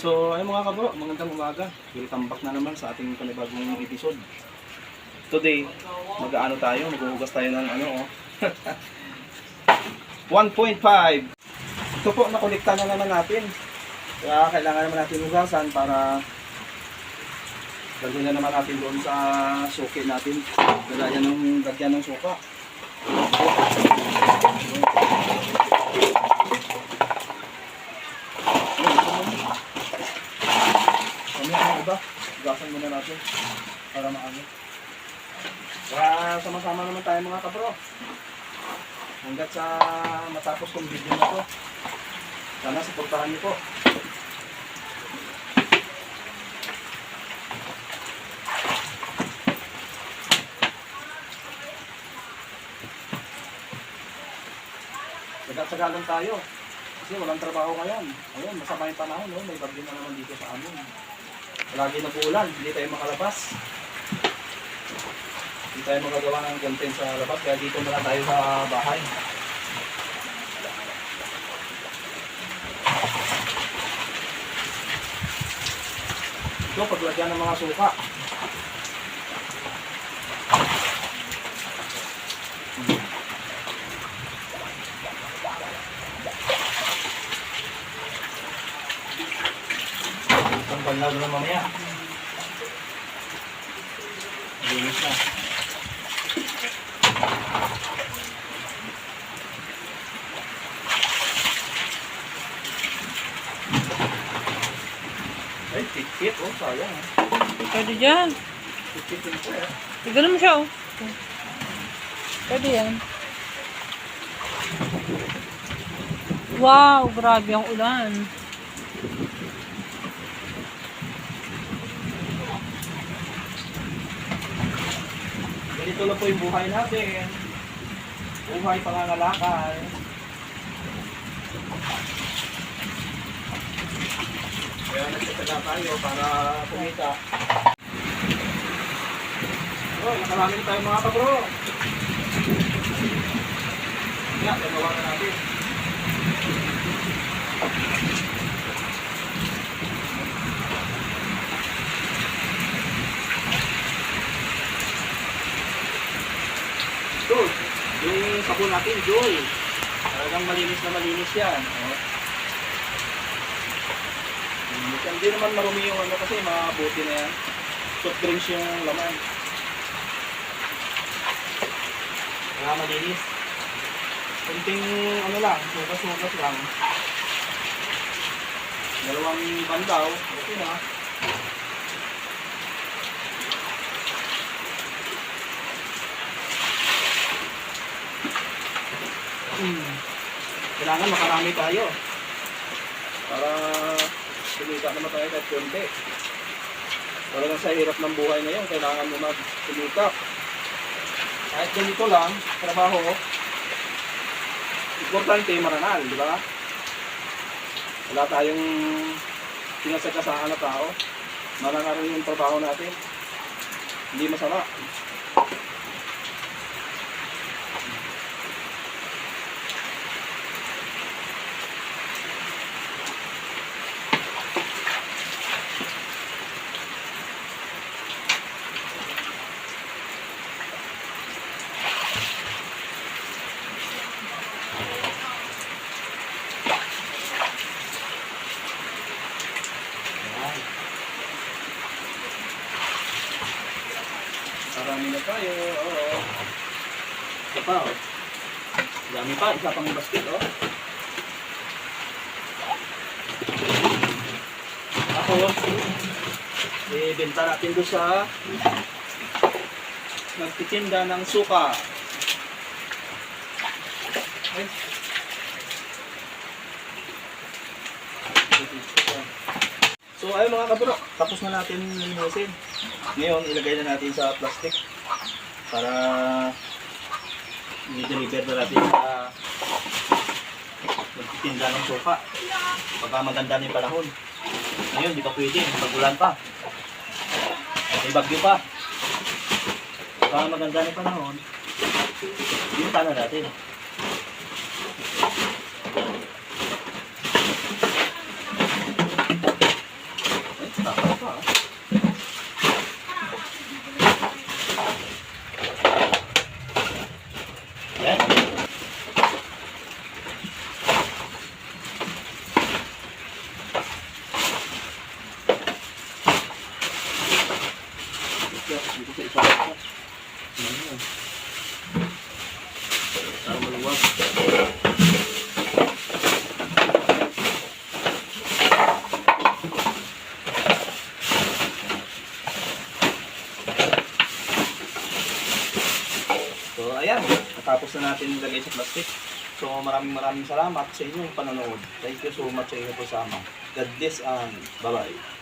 So, ay mga kabro, magandang umaga. Welcome back na naman sa ating panibagong episode. Today, mag-aano tayo, maghuhugas tayo ng ano, 1.5. Ito po, nakolekta na naman natin. Kaya kailangan naman natin hugasan para lagyan na naman natin doon sa suki natin. Lagyan ng suka. Iba, hugasan muna natin para maano. Kaya sama-sama naman tayo mga kabro. Hanggat sa matapos kong video na to. Sana suportahan niyo po. Sagat-sagalan tayo. Kasi walang trabaho ngayon. Ayun, masama yung panahon. No? May bagyo na naman dito sa amin. Lagi nag-uulan, hindi tayo makalabas. Hindi tayo magagawa ng content sa labas, kaya dito na lang tayo sa bahay. Ito, paglagyan ng mga suka. Panlag na mamaya. Linis na. Ay, tikit. Oh, sayang. Pwede dyan. Tikit din po eh. Tignan mo siya, oh. Pwede yan. Wow, grabe ang ulan. Ganito lang po yung buhay natin. Buhay pangangalakal. Kaya nagsasaga tayo para kumita. Oh, nakalamin tayo mga kabro. Kaya, gagawa na natin. Ito, yung sabon natin, Joy. Talagang malinis na malinis yan. Oh. Hindi naman marumi yung ano kasi mabuti na yan. Soft drinks yung laman. Kaya malinis. Kunting ano lang, sugas-sugas lang. Dalawang bandaw, okay na. Kailangan makarami tayo para kumita naman tayo kahit konti. Para lang sa hirap ng buhay ngayon, kailangan mo mag-kumita. Kahit ganito lang, trabaho, importante maranal, di ba? Wala tayong sinasakasaan na tao. Maranal yung trabaho natin. Hindi masama. Marami na tayo, oo. Isa pa, oh. Dami pa, isa pang basket, oh. Tapos, ibenta natin doon sa nagtitinda ng suka. Ay. So ayun mga kabro, tapos na natin linisin. Ngayon ilagay na natin sa plastic para i-deliver na natin sa magtitinda ng suka. Pagka maganda na yung panahon. Ngayon di pa pwede, pag-ulan pa. May bagyo pa. Pagka maganda na yung panahon, binta na natin. ayan, natapos na natin ilagay sa plastic. So maraming salamat sa inyong panonood. Thank you so much sa inyong kasama. God bless and bye-bye.